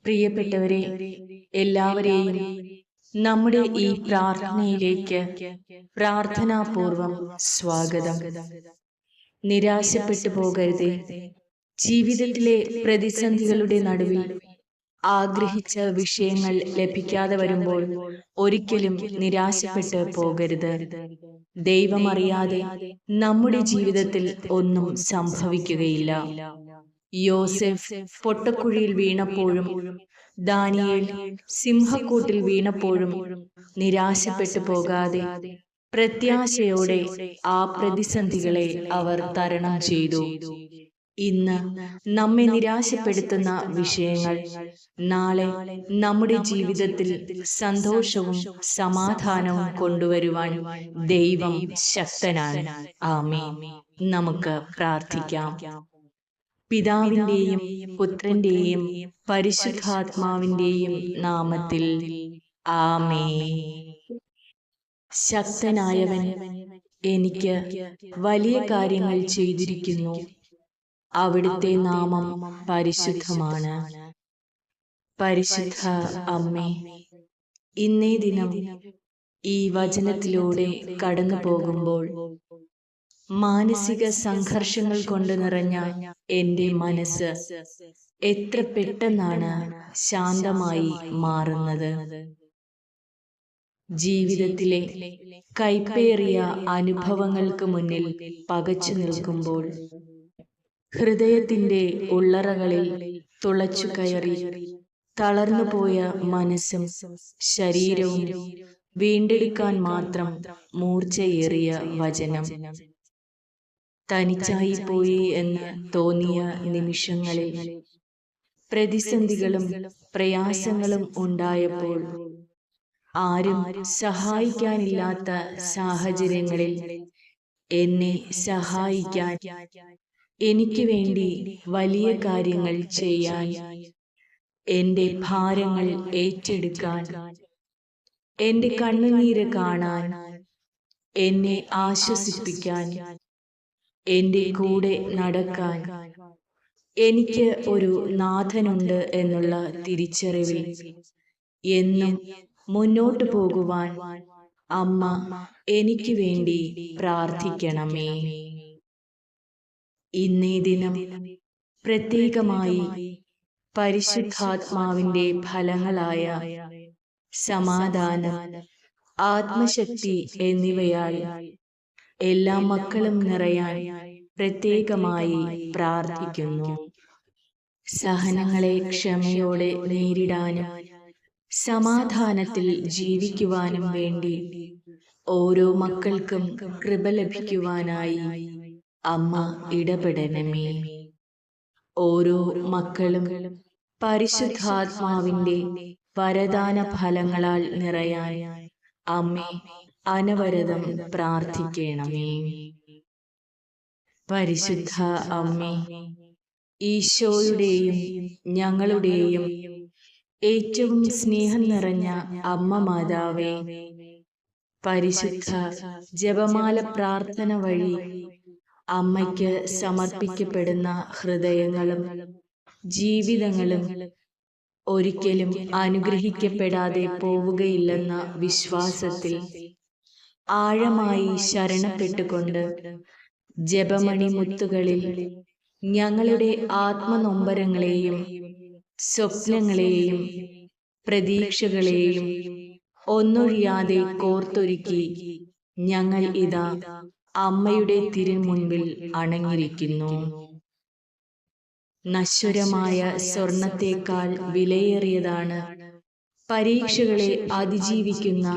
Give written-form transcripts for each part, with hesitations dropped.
പ്രിയപ്പെട്ടവരെ, എല്ലാവരെയും നമ്മുടെ ഈ പ്രാർത്ഥനയിലേക്ക് പ്രാർത്ഥനാപൂർവം സ്വാഗതം. നിരാശപ്പെട്ടു പോകരുതേ. ജീവിതത്തിലെ പ്രതിസന്ധികളുടെ നടുവിൽ ആഗ്രഹിച്ച വിഷയങ്ങൾ ലഭിക്കാതെ വരുമ്പോൾ ഒരിക്കലും നിരാശപ്പെട്ട് പോകരുത്. ദൈവമറിയാതെ നമ്മുടെ ജീവിതത്തിൽ ഒന്നും സംഭവിക്കുകയില്ല. യോസെഫ് പൊട്ടക്കുഴിയിൽ വീണപ്പോഴും ദാനിയേൽ സിംഹക്കൂട്ടിൽ വീണപ്പോഴും നിരാശപ്പെട്ടു പോകാതെ പ്രത്യാശയോടെ ആ പ്രതിസന്ധികളെ അവർ തരണം ചെയ്തു. ഇന്ന് നമ്മെ നിരാശപ്പെടുത്തുന്ന വിഷയങ്ങൾ നാളെ നമ്മുടെ ജീവിതത്തിൽ സന്തോഷവും സമാധാനവും കൊണ്ടുവരുവാൻ ദൈവം ശക്തനാണ്. ആമേൻ. നമുക്ക് പ്രാർത്ഥിക്കാം. പിതാവിന്റെയും പുത്രന്റെയും പരിശുദ്ധാത്മാവിന്റെയും നാമത്തിൽ ആമേൻ. ശക്തനായവൻ എനിക്ക് വലിയ കാര്യങ്ങൾ ചെയ്തിരിക്കുന്നു. അവിടുത്തെ നാമം പരിശുദ്ധമാണ്. പരിശുദ്ധ അമ്മേ, ഇന്നേ ദിനം ഈ വചനത്തിലൂടെ കടന്നു പോകുമ്പോൾ മാനസിക സംഘർഷങ്ങൾ കൊണ്ട് നിറഞ്ഞ എൻ്റെ മനസ്സ് എത്ര പെട്ടെന്നാണ് ശാന്തമായി മാറുന്നത്. ജീവിതത്തിലെ കൈപ്പേറിയ അനുഭവങ്ങൾക്ക് മുന്നിൽ പകച്ചു നിൽക്കുമ്പോൾ ഹൃദയത്തിൻ്റെ ഉള്ളറകളിൽ തുളച്ചു കയറി തളർന്നുപോയ മനസ്സും ശരീരവും വീണ്ടെടുക്കാൻ മാത്രം മൂർച്ചയേറിയ വചനം. തനിച്ചായിപ്പോയി എന്ന് തോന്നിയ നിമിഷങ്ങളിൽ, പ്രതിസന്ധികളും പ്രയാസങ്ങളും ഉണ്ടായപ്പോൾ, ആരും സഹായിക്കാനില്ലാത്ത സാഹചര്യങ്ങളിൽ എന്നെ സഹായിക്കാൻ, എനിക്ക് വേണ്ടി വലിയ കാര്യങ്ങൾ ചെയ്യാൻ, എൻ്റെ ഭാരങ്ങൾ ഏറ്റെടുക്കാൻ, എൻ്റെ കണ്ണുനീര് കാണാൻ, എന്നെ ആശ്വസിപ്പിക്കാൻ, എൻ്റെ കൂടെ നടക്കാൻ എനിക്ക് ഒരു നാഥനുണ്ട് എന്നുള്ള തിരിച്ചറിവിൽ എന്നും മുന്നോട്ടു പോകുവാൻ അമ്മ എനിക്ക് വേണ്ടി പ്രാർത്ഥിക്കണമേ. ഇന്നേ ദിനം പ്രത്യേകമായി പരിശുദ്ധാത്മാവിൻ്റെ ഫലങ്ങളായ സമാധാനം, ആത്മശക്തി എന്നിവയാൽ എല്ലാ മക്കളും നിറയാൻ പ്രത്യേകമായി പ്രാർത്ഥിക്കുന്നു. സഹനങ്ങളെ ക്ഷമയോടെ നേരിടാനും സമാധാനത്തിൽ ജീവിക്കുവാനും വേണ്ടി ഓരോ മക്കൾക്കും കൃപ ലഭിക്കുവാനായി അമ്മ ഇടപെടണമേ. ഓരോ മക്കളും പരിശുദ്ധാത്മാവിൻ്റെ വരദാന ഫലങ്ങളാൽ നിറയാൻ അമ്മേ അനവരതം പ്രാർത്ഥിക്കണമേ. പരിശുദ്ധ അമ്മേ, ഈശോയുടെയും ഞങ്ങളുടെയും ഏറ്റവും സ്നേഹം നിറഞ്ഞ അമ്മ മാതാവേ, പരിശുദ്ധ ജപമാല പ്രാർത്ഥന വഴി അമ്മയ്ക്ക് സമർപ്പിക്കപ്പെടുന്ന ഹൃദയങ്ങളും ജീവിതങ്ങളും ഒരിക്കലും അനുഗ്രഹിക്കപ്പെടാതെ പോവുകയില്ലെന്ന വിശ്വാസത്തിൽ ആഴമായി ശരണപ്പെട്ടുകൊണ്ട് ജപമണി മുത്തുകളിൽ ഞങ്ങളുടെ ആത്മനൊമ്പരങ്ങളെയും സ്വപ്നങ്ങളെയും പ്രതീക്ഷകളെയും ഒന്നൊഴിയാതെ കോർത്തൊരുക്കി ഞങ്ങൾ ഇതാ അമ്മയുടെ തിരുമുൻപിൽ അണഞ്ഞിരിക്കുന്നു. നശ്വരമായ സ്വർണത്തേക്കാൾ വിലയേറിയതാണ് പരീക്ഷകളെ അതിജീവിക്കുന്ന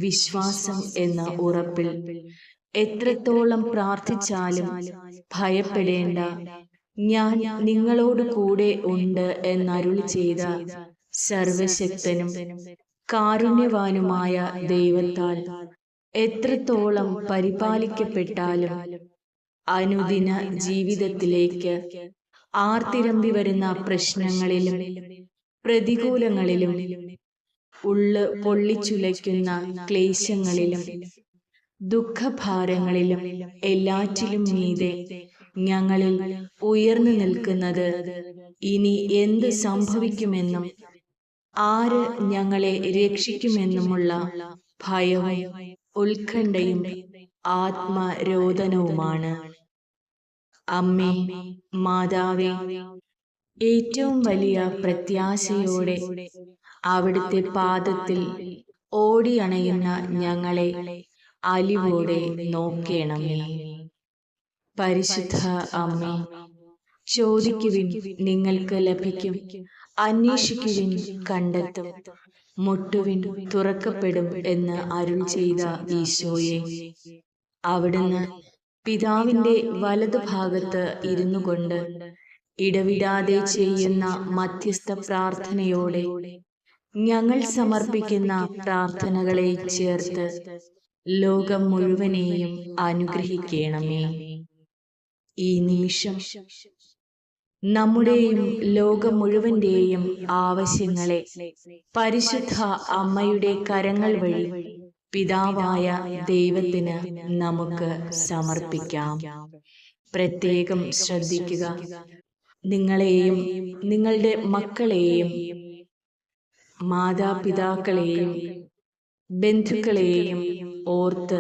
വിശ്വാസം എന്ന ഉറപ്പിൽ എത്രത്തോളം പ്രാർത്ഥിച്ചാലും ഭയപ്പെടേണ്ട, ഞാൻ നിങ്ങളോട് കൂടെ ഉണ്ട് എന്നരുളി ചെയ്ത സർവശക്തനും കാരുണ്യവാനുമായ ദൈവത്താൽ എത്രത്തോളം പരിപാലിക്കപ്പെട്ടാലും അനുദിന ജീവിതത്തിലേക്ക് ആർത്തിരമ്പി വരുന്ന പ്രശ്നങ്ങളിലും പ്രതികൂലങ്ങളിലും ഉള്ള് പൊള്ളിച്ചുലയ്ക്കുന്ന ക്ലേശങ്ങളിലും ദുഃഖഭാരങ്ങളിലും എല്ലാറ്റിലും മീതെ ഞങ്ങളിൽ ഉയർന്നു നിൽക്കുന്നത് ഇനി എന്ത് സംഭവിക്കുമെന്നും ആര് ഞങ്ങളെ രക്ഷിക്കുമെന്നുമുള്ള ഭയവും ഉത്കണ്ഠയും ആത്മരോദനവുമാണ്. അമ്മേ, മാതാവേ, ഏറ്റവും വലിയ പ്രത്യാശയോടെ അവിടുത്തെ പാദത്തിൽ ഓടിയണയുന്ന ഞങ്ങളെ അലിവോടെ നോക്കേണമേ. പരിശുദ്ധ അമ്മേ, ചോദിക്കുവിൻ നിങ്ങൾക്ക് ലഭിക്കും, അന്വേഷിക്കുവിൻ കണ്ടെത്തും, മുട്ടുവിൻ തുറക്കപ്പെടും എന്ന് അരുൾ ചെയ്ത ഈശോയെ, അവിടുന്ന് പിതാവിന്റെ വലതുഭാഗത്ത് ഇരുന്നു കൊണ്ട് ഇടവിടാതെ ചെയ്യുന്ന മധ്യസ്ഥ പ്രാർത്ഥനയോടെ ഞങ്ങൾ സമർപ്പിക്കുന്ന പ്രാർത്ഥനകളെ ചേർത്ത് ലോകം മുഴുവനെയും അനുഗ്രഹിക്കണമേ. ഈ നിമിഷം നമ്മുടെയും ലോകം മുഴുവന്റെയും ആവശ്യങ്ങളെ പരിശുദ്ധ അമ്മയുടെ കരങ്ങൾ വഴി പിതാവായ ദൈവത്തിന് നമുക്ക് സമർപ്പിക്കാം. പ്രത്യേകം ശ്രദ്ധിക്കുക, നിങ്ങളെയും നിങ്ങളുടെ മക്കളെയും മാതാപിതാക്കളെയും ബന്ധുക്കളെയും ഓർത്ത്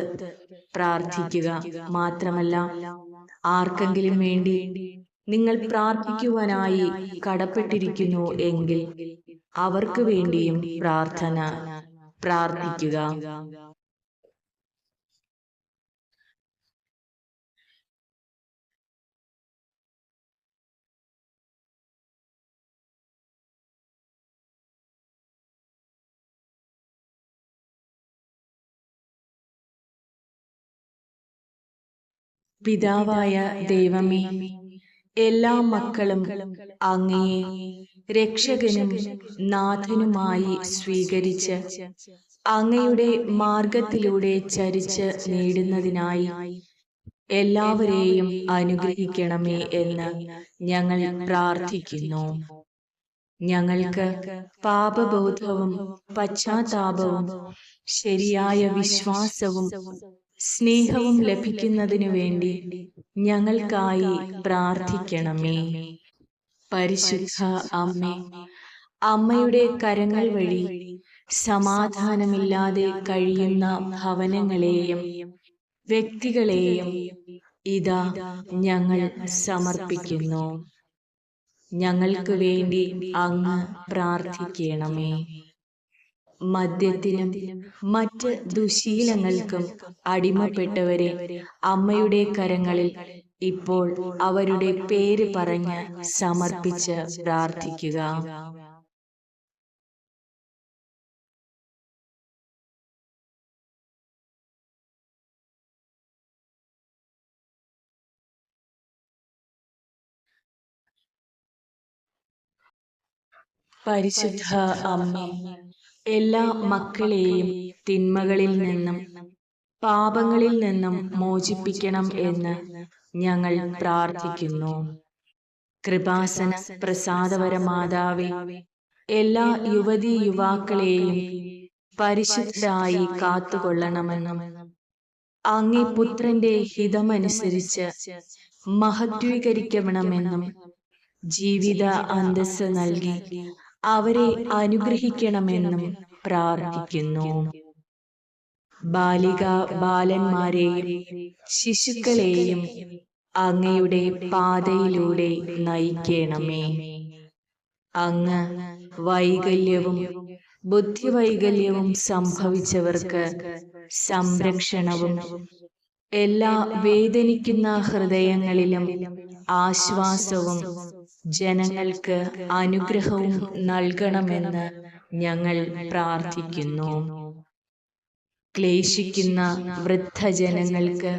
പ്രാർത്ഥിക്കുക. മാത്രമല്ല, ആർക്കെങ്കിലും വേണ്ടി നിങ്ങൾ പ്രാർത്ഥിക്കുവാനായി കടപ്പെട്ടിരിക്കുന്നു എങ്കിൽ അവർക്ക് വേണ്ടിയും പ്രാർത്ഥിക്കുക. പിതാവായ ദൈവമേ, എല്ലാ മക്കളും അങ്ങയെ രക്ഷകനും നാഥനുമായി സ്വീകരിച്ച് അങ്ങയുടെ മാർഗത്തിലൂടെ ചരിച്ച് നേടുന്നതിനായി എല്ലാവരെയും അനുഗ്രഹിക്കണമേ എന്ന് ഞങ്ങൾ പ്രാർത്ഥിക്കുന്നു. ഞങ്ങൾക്ക് പാപബോധവും പശ്ചാത്താപവും ശരിയായ വിശ്വാസവും സ്നേഹവും ലഭിക്കുന്നതിനു വേണ്ടി ഞങ്ങൾക്കായി പ്രാർത്ഥിക്കണമേ. പരിശുദ്ധ അമ്മേ, അമ്മയുടെ കരങ്ങൾ വഴി സമാധാനമില്ലാതെ കഴിയുന്ന ഭവനങ്ങളെയും വ്യക്തികളെയും ഇതാ ഞങ്ങൾ സമർപ്പിക്കുന്നു. ഞങ്ങൾക്ക് വേണ്ടി അങ്ങ് പ്രാർത്ഥിക്കണമേ. മദ്യത്തിനും മറ്റ് ദുശീലങ്ങൾക്കും അടിമപ്പെട്ടവരെ അമ്മയുടെ കരങ്ങളിൽ ഇപ്പോൾ അവരുടെ പേര് പറഞ്ഞ് സമർപ്പിച്ച് പ്രാർത്ഥിക്കുക. പരിശുദ്ധ അമ്മേ, എല്ലാ മക്കളെയും തിന്മകളിൽ നിന്നും പാപങ്ങളിൽ നിന്നും മോചിപ്പിക്കണം എന്ന് ഞങ്ങൾ പ്രാർത്ഥിക്കുന്നു. കൃപാസന പ്രസാദവര മാതാവേ, എല്ലാ യുവതീ യുവാക്കളെയും പരിശുദ്ധരായി കാത്തുകൊള്ളണമെന്നും അങ്ങേ പുത്രന്റെ ഹിതമനുസരിച്ച് മഹത്വീകരിക്കണമെന്നും ജീവിത അന്തസ്സ് നൽകി അവരെ അനുഗ്രഹിക്കണമെന്നും പ്രാർത്ഥിക്കുന്നു. ബാലിക ബാലന്മാരെയും ശിശുക്കളെയും അങ്ങയുടെ പാതയിലൂടെ നയിക്കണമേ. അങ്ങ് വൈകല്യവും ബുദ്ധിവൈകല്യവും സംഭവിച്ചവർക്ക് സംരക്ഷണവും എല്ലാ വേദനിക്കുന്ന ഹൃദയങ്ങളിലും ആശ്വാസവും ജനങ്ങൾക്ക് അനുഗ്രഹവും നൽകണമെന്ന് ഞങ്ങൾ പ്രാർത്ഥിക്കുന്നു. ക്ലേശിക്കുന്ന വൃദ്ധജനങ്ങൾക്ക്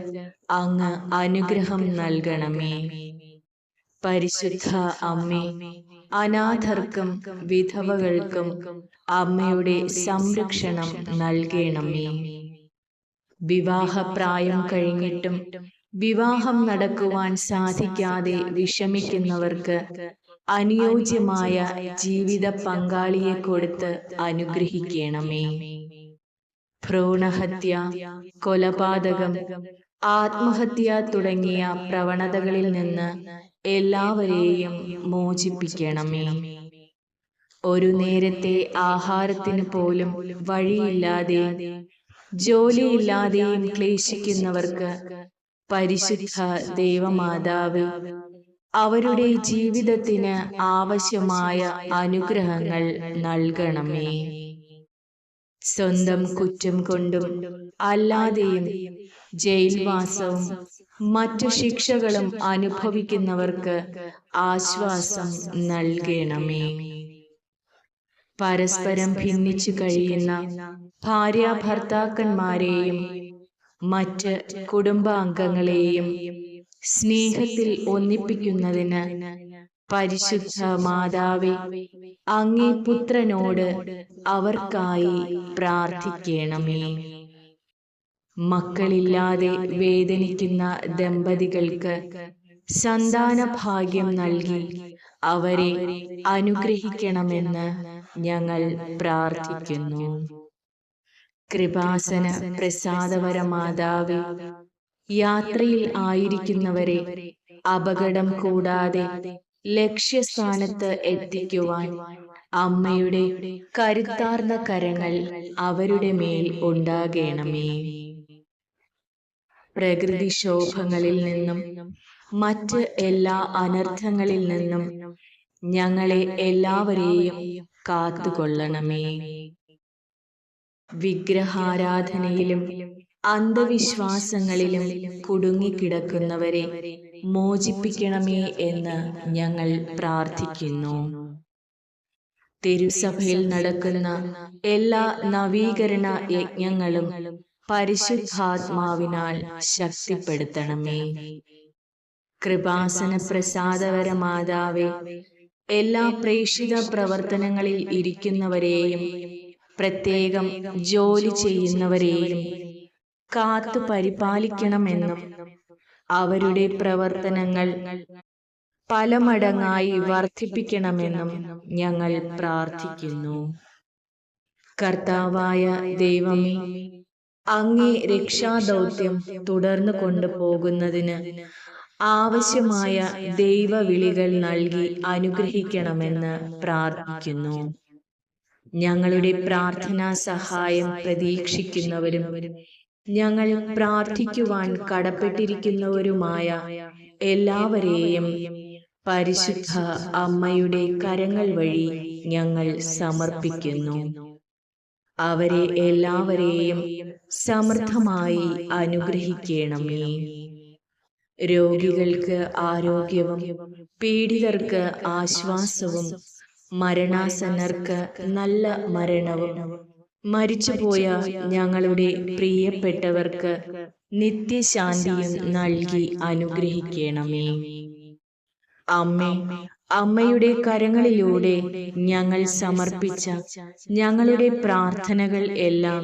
അങ്ങ് അനുഗ്രഹം നൽകണമേ. പരിശുദ്ധ അമ്മേ, അനാഥർക്കും വിധവകൾക്കും അമ്മയുടെ സംരക്ഷണം നൽകണമേ. വിവാഹപ്രായം കഴിഞ്ഞിട്ടും വിവാഹം നടക്കുവാൻ സാധിക്കാതെ വിഷമിക്കുന്നവർക്ക് അനുയോജ്യമായ ജീവിത പങ്കാളിയെ കൊടുത്ത് അനുഗ്രഹിക്കണമേ. ഭ്രൂണഹത്യ, കൊലപാതകം, ആത്മഹത്യ തുടങ്ങിയ പ്രവണതകളിൽ നിന്ന് എല്ലാവരെയും മോചിപ്പിക്കണമേ. ഒരു നേരത്തെ ആഹാരത്തിന് പോലും വഴിയില്ലാതെ ജോലിയില്ലാതെയും ക്ലേശിക്കുന്നവർക്ക് പരിശുദ്ധ ദൈവമാതാവ് അവരുടെ ജീവിതത്തിന് ആവശ്യമായ അനുഗ്രഹങ്ങൾ നൽകണമേ. സ്വന്തം കുറ്റം കൊണ്ടും അല്ലാതെയും ജയിൽവാസവും മറ്റു ശിക്ഷകളും അനുഭവിക്കുന്നവർക്ക് ആശ്വാസം നൽകണമേ. പരസ്പരം ഭിന്നിച്ചു കഴിയുന്ന ഭാര്യാഭർത്താക്കന്മാരെയും മറ്റ് കുടുംബാംഗങ്ങളെയും സ്നേഹത്തിൽ ഒന്നിപ്പിക്കുന്നതിന് പരിശുദ്ധ മാതാവേ, അങ്ങേ പുത്രനോട് അവർക്കായി പ്രാർത്ഥിക്കണമേ. മക്കളില്ലാതെ വേദനിക്കുന്ന ദമ്പതികൾക്ക് സന്താന ഭാഗ്യം നൽകി അവരെ അനുഗ്രഹിക്കണമെന്ന് ഞങ്ങൾ പ്രാർത്ഥിക്കുന്നു. കൃപാസന പ്രസാദവര മാതാവേ, യാത്രയിൽ ആയിരിക്കുന്നവരെ അപകടം കൂടാതെ ലക്ഷ്യസ്ഥാനത്ത് എത്തിക്കുവാൻ അമ്മയുടെ കരുത്താർന്ന കരങ്ങൾ അവരുടെ മേൽ ഉണ്ടാകണമേ. പ്രകൃതിക്ഷോഭങ്ങളിൽ നിന്നും മറ്റ് എല്ലാ അനർത്ഥങ്ങളിൽ നിന്നും ഞങ്ങളെ എല്ലാവരെയും കാത്തുകൊള്ളണമേ. വിഗ്രഹാരാധനയിലും അന്ധവിശ്വാസങ്ങളിലും കുടുങ്ങിക്കിടക്കുന്നവരെ മോചിപ്പിക്കണമേ എന്ന് ഞങ്ങൾ പ്രാർത്ഥിക്കുന്നു. തിരുസഭയിൽ നടക്കുന്ന എല്ലാ നവീകരണ യജ്ഞങ്ങളും പരിശുദ്ധാത്മാവിനാൽ ശക്തിപ്പെടുത്തണമേ. കൃപാസന പ്രസാദവര മാതാവേ, എല്ലാ പ്രേക്ഷിത പ്രവർത്തനങ്ങളിൽ ഇരിക്കുന്നവരെയും പ്രത്യേകം ജോലി ചെയ്യുന്നവരെയും കാത്തു പരിപാലിക്കണമെന്നും അവരുടെ പ്രവർത്തനങ്ങൾ പല മടങ്ങായി വർദ്ധിപ്പിക്കണമെന്നും ഞങ്ങൾ പ്രാർത്ഥിക്കുന്നു. കർത്താവായ ദൈവമേ, അങ്ങേ രക്ഷാദൗത്യം തുടർന്നു കൊണ്ടുപോകുന്നതിന് ആവശ്യമായ ദൈവവിളികൾ നൽകി അനുഗ്രഹിക്കണമെന്ന് പ്രാർത്ഥിക്കുന്നു. ഞങ്ങളുടെ പ്രാർത്ഥനാ സഹായം പ്രതീക്ഷിക്കുന്നവരും ഞങ്ങൾ പ്രാർത്ഥിക്കുവാൻ കടപ്പെട്ടിരിക്കുന്നവരുമായ എല്ലാവരെയും പരിശുദ്ധ അമ്മയുടെ കരങ്ങൾ വഴി ഞങ്ങൾ സമർപ്പിക്കുന്നു. അവരെ എല്ലാവരെയും സമൃദ്ധമായി അനുഗ്രഹിക്കണമേ. രോഗികൾക്ക് ആരോഗ്യവും പീഡിതർക്ക് ആശ്വാസവും മരണാസന്നർക്ക് നല്ല മരണവും മരിച്ചുപോയ ഞങ്ങളുടെ പ്രിയപ്പെട്ടവർക്ക് നിത്യശാന്തിയും നൽകി അനുഗ്രഹിക്കണമേ. അമ്മേ, അമ്മയുടെ കരങ്ങളിലൂടെ ഞങ്ങൾ സമർപ്പിച്ച ഞങ്ങളുടെ പ്രാർത്ഥനകൾ എല്ലാം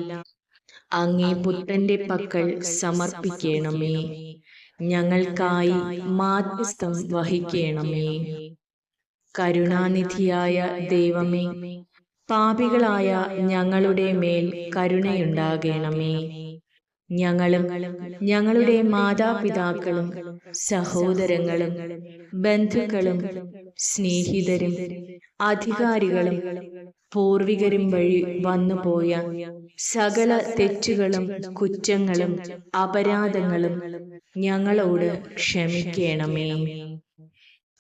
അങ്ങേ പുത്രന്റെ പക്കൽ സമർപ്പിക്കണമേ. ഞങ്ങൾക്കായി മാധ്യസ്ഥം വഹിക്കണമേ. കരുണാനിധിയായ ദൈവമേ, പാപികളായ ഞങ്ങളുടെ മേൽ കരുണയുണ്ടാകണമേ. ഞങ്ങളും ഞങ്ങളുടെ മാതാപിതാക്കളും സഹോദരങ്ങളും ബന്ധുക്കളും സ്നേഹിതരും അധികാരികളും പൂർവികരും വഴി വന്നുപോയ സകല തെറ്റുകളും കുറ്റങ്ങളും അപരാധങ്ങളും ഞങ്ങളോട് ക്ഷമിക്കണമേ.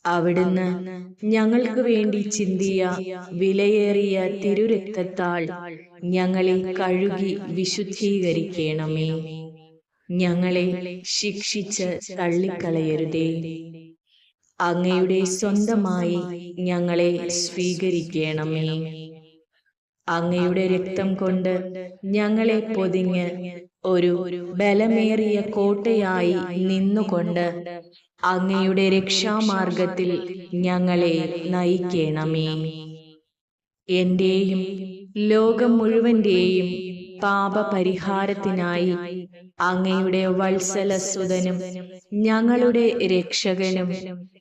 അവിടുന്ന് ഞങ്ങൾക്ക് വേണ്ടി ചിന്തിയ വിലയേറിയ തിരുരക്തത്താൽ ഞങ്ങളെ കഴുകി വിശുദ്ധീകരിക്കണമേ. ഞങ്ങളെ ശിക്ഷിച്ച് തള്ളിക്കളയരുതേ. അങ്ങയുടെ സ്വന്തമായി ഞങ്ങളെ സ്വീകരിക്കണമേ. അങ്ങയുടെ രക്തം കൊണ്ട് ഞങ്ങളെ പൊതിഞ്ഞ് ഒരു ബലമേറിയ കോട്ടയായി നിന്നുകൊണ്ട് അങ്ങയുടെ രക്ഷാമാർഗത്തിൽ ഞങ്ങളെ നയിക്കണമേ. എന്റെയും ലോകം മുഴുവന്റെയും പാപപരിഹാരത്തിനായി അങ്ങയുടെ വത്സലസുതനും ഞങ്ങളുടെ രക്ഷകനും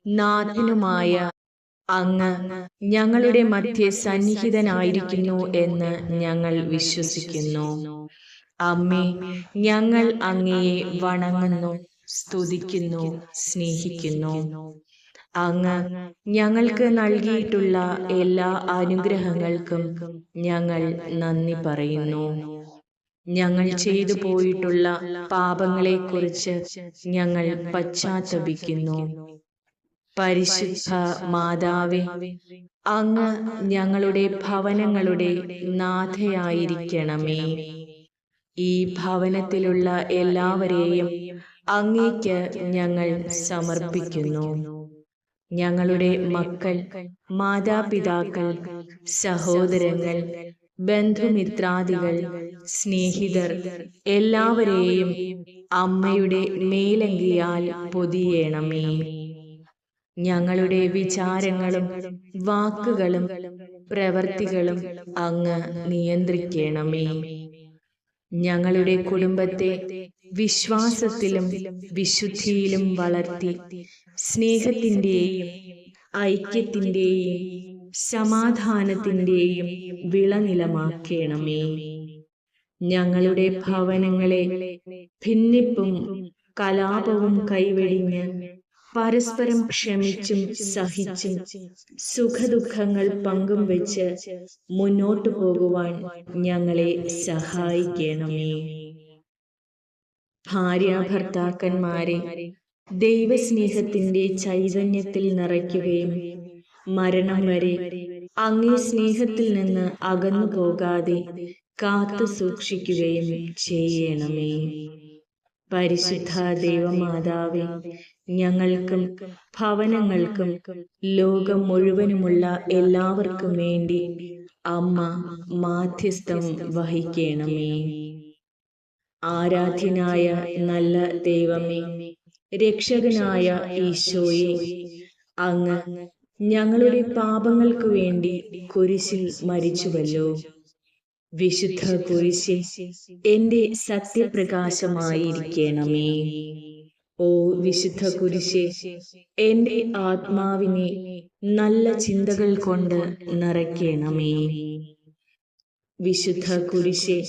നാഥനുമായ അങ്ങ് ഞങ്ങളുടെ മധ്യേ സന്നിഹിതനായിരിക്കുന്നു എന്ന് ഞങ്ങൾ വിശ്വസിക്കുന്നു. അമ്മേ, ഞങ്ങൾ അങ്ങയെ വണങ്ങുന്നു, സ്തുതിക്കുന്നു, സ്നേഹിക്കുന്നു. അങ്ങ് ഞങ്ങൾക്ക് നൽകിയിട്ടുള്ള എല്ലാ അനുഗ്രഹങ്ങൾക്കും ഞങ്ങൾ നന്ദി പറയുന്നു. ഞങ്ങൾ ചെയ്തു പോയിട്ടുള്ള പാപങ്ങളെക്കുറിച്ച് ഞങ്ങൾ പശ്ചാത്തപിക്കുന്നു. പരിശുദ്ധ മാതാവേ, അങ്ങ് ഞങ്ങളുടെ ഭവനങ്ങളുടെ നാഥയായിരിക്കണമേ. ഈ ഭവനത്തിലുള്ള എല്ലാവരെയും അങ്ങേക്ക് ഞങ്ങൾ സമർപ്പിക്കുന്നു. ഞങ്ങളുടെ മക്കൾ, മാതാപിതാക്കൾ, സഹോദരങ്ങൾ, ബന്ധുമിത്രാദികൾ, സ്നേഹിതർ എല്ലാവരെയും അമ്മയുടെ മേലങ്കിയാൽ പൊതിയണമേ. ഞങ്ങളുടെ വിചാരങ്ങളും വാക്കുകളും പ്രവൃത്തികളും അങ്ങ് നിയന്ത്രിക്കണമേ. ഞങ്ങളുടെ കുടുംബത്തെ വിശ്വാസത്തിലും വിശുദ്ധിയിലും വളർത്തി സ്നേഹത്തിൻ്റെയും ഐക്യത്തിൻ്റെയും സമാധാനത്തിൻ്റെയും വിളനിലമാക്കണമേ. ഞങ്ങളുടെ ഭവനങ്ങളെ ഭിന്നിപ്പും കലാപവും കൈവെടിഞ്ഞ് പരസ്പരം ക്ഷമിച്ചും സഹിച്ചും സുഖദുഃഖങ്ങൾ പങ്കും വെച്ച് മുന്നോട്ടു പോകുവാൻ ഞങ്ങളെ സഹായിക്കണമേ. ഭാര്യാഭർത്താക്കന്മാരെ ദൈവസ്നേഹത്തിന്റെ ചൈതന്യത്തിൽ നിറയ്ക്കുകയും മരണം വരെ അങ്ങേ സ്നേഹത്തിൽ നിന്ന് അകന്നു പോകാതെ കാത്തു സൂക്ഷിക്കുകയും ചെയ്യണമേ. പരിശുദ്ധ ദൈവമാതാവേ, ഞങ്ങൾക്കും ഭവനങ്ങൾക്കും ലോകം മുഴുവനുമുള്ള എല്ലാവർക്കും വേണ്ടി അമ്മ മാധ്യസ്ഥം വഹിക്കണമേ. ആരാധ്യനായ നല്ല ദൈവമേ, രക്ഷകനായ ഈശോയെ, അങ്ങ് ഞങ്ങളുടെ പാപങ്ങൾക്ക് വേണ്ടി കുരിശിൽ മരിച്ചുവല്ലോ. വിശുദ്ധ കുരിശേ, എന്റെ സത്യപ്രകാശമായിരിക്കണമേ. ഓ വിശുദ്ധ കുരിശേ, എന്റെ ആത്മാവിനെ നല്ല ചിന്തകൾ കൊണ്ട് നിറയ്ക്കണമേ. വിശുദ്ധ കുരിശേ,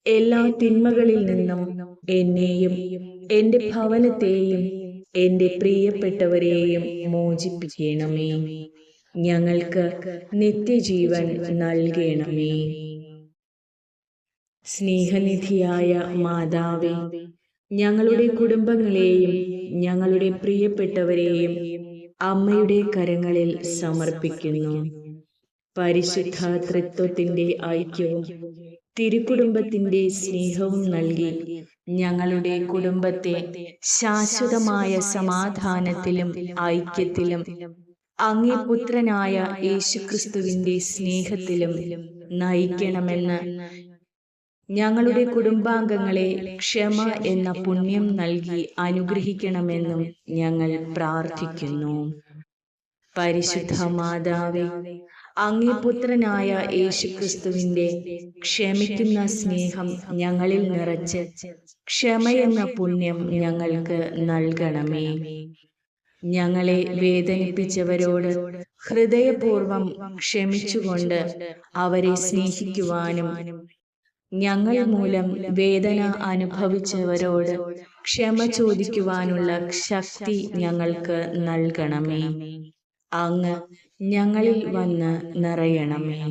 എല്ലാ തിന്മകളിൽ നിന്നും എന്നെയും എന്റെ ഭവനത്തെയും എന്റെ പ്രിയപ്പെട്ടവരെയും മോചിപ്പിക്കണമേ. ഞങ്ങൾക്ക് നിത്യജീവൻ നൽകണമേ. സ്നേഹനിധിയായ മാതാവേ, ഞങ്ങളുടെ കുടുംബങ്ങളെയും ഞങ്ങളുടെ പ്രിയപ്പെട്ടവരെയും അമ്മയുടെ കരങ്ങളിൽ സമർപ്പിക്കുന്നു. പരിശുദ്ധ തൃത്വത്തിന്റെ ഐക്യവും തിരുക്കുടുംബത്തിന്റെ സ്നേഹവും നൽകി ഞങ്ങളുടെ കുടുംബത്തെ ശാശ്വതമായ സമാധാനത്തിലും ഐക്യത്തിലും അങ്ങേ പുത്രനായ യേശുക്രിസ്തുവിന്റെ സ്നേഹത്തിലും നയിക്കണമെന്ന് ഞങ്ങളുടെ കുടുംബാംഗങ്ങളെ ക്ഷമ എന്ന പുണ്യം നൽകി അനുഗ്രഹിക്കണമെന്നും ഞങ്ങൾ പ്രാർത്ഥിക്കുന്നു. പരിശുദ്ധ മാതാവേ, അങ്ങേ പുത്രനായ യേശുക്രിസ്തുവിന്റെ ക്ഷമിക്കുന്ന സ്നേഹം ഞങ്ങളിൽ നിറച്ച് ക്ഷമയെന്ന പുണ്യം ഞങ്ങൾക്ക് നൽകണമേ. ഞങ്ങളെ വേദനിപ്പിച്ചവരോട് ഹൃദയപൂർവം ക്ഷമിച്ചുകൊണ്ട് അവരെ സ്നേഹിക്കുവാനും ഞങ്ങൾ മൂലം വേദന അനുഭവിച്ചവരോട് ക്ഷമ ചോദിക്കുവാനുള്ള ശക്തി ഞങ്ങൾക്ക് നൽകണമേ. അങ്ങ് ഞങ്ങളിൽ വന്ന് നിറയണമേ.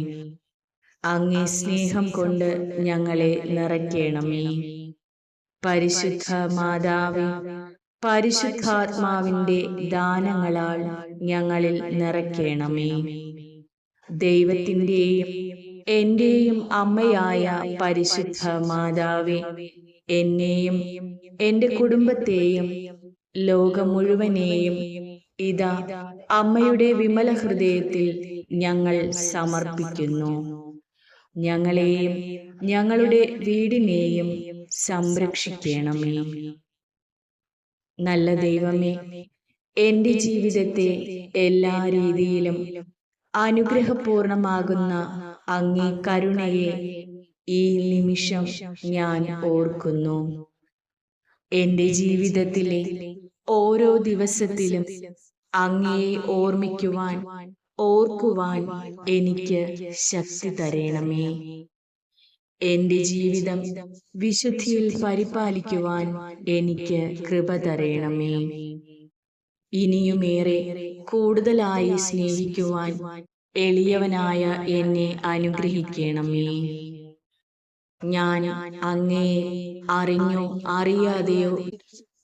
അങ്ങേ സ്നേഹം കൊണ്ട് ഞങ്ങളെ നിറയ്ക്കണമേ. പരിശുദ്ധ മാതാവേ, പരിശുദ്ധാത്മാവിന്റെ ദാനങ്ങളാൽ ഞങ്ങളിൽ നിറയ്ക്കണമേ. ദൈവത്തിന്റെയും എന്റെയും അമ്മയായ പരിശുദ്ധ മാതാവേ, എന്നെയും എന്റെ കുടുംബത്തെയും ലോകം മുഴുവനെയും ഇതാ അമ്മയുടെ വിമല ഹൃദയത്തിൽ ഞങ്ങൾ സമർപ്പിക്കുന്നു. ഞങ്ങളെയും ഞങ്ങളുടെ വീടിനെയും സംരക്ഷിക്കണമേ. നല്ല ദൈവമേ, എന്റെ ജീവിതത്തെ എല്ലാ രീതിയിലും അനുഗ്രഹപൂർണമാകുന്ന അങ്ങേ കരുണയെ ഈ നിമിഷം ഞാൻ ഓർക്കുന്നു. എന്റെ ജീവിതത്തിലെ ഓരോ ദിവസത്തിലും അങ്ങയെ ഓർമ്മിക്കുവാൻ, ഓർക്കുവാൻ എനിക്ക് ശക്തി തരണമേ. എന്റെ ജീവിതം വിശുദ്ധിയിൽ പരിപാലിക്കുവാൻ എനിക്ക് കൃപ തരയണമേ. ഇനിയുമേറെ കൂടുതലായി സ്നേഹിക്കുവാൻ എളിയവനായ എന്നെ അനുഗ്രഹിക്കണമേ. ഞാൻ അങ്ങയെ അറിഞ്ഞോ അറിയാതെയോ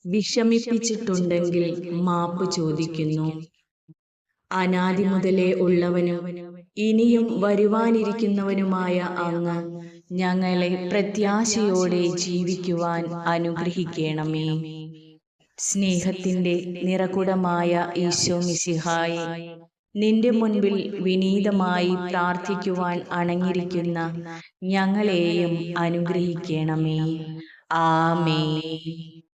വിഷമിപ്പിച്ചിട്ടുണ്ടെങ്കിൽ മാപ്പ് ചോദിക്കുന്നു. അനാദി മുതലേ ഉള്ളവനും ഇനിയും വരുവാനിരിക്കുന്നവനുമായ അങ്ങ് ഞങ്ങളെ പ്രത്യാശയോടെ ജീവിക്കുവാൻ അനുഗ്രഹിക്കണമേ. സ്നേഹത്തിന്റെ നിറകുടമായ ഈശോ മിശിഹായെ, നിന്റെ മുൻപിൽ വിനീതമായി പ്രാർത്ഥിക്കുവാൻ അണഞ്ഞിരിക്കുന്ന ഞങ്ങളെയും അനുഗ്രഹിക്കണമേ. ആമേൻ.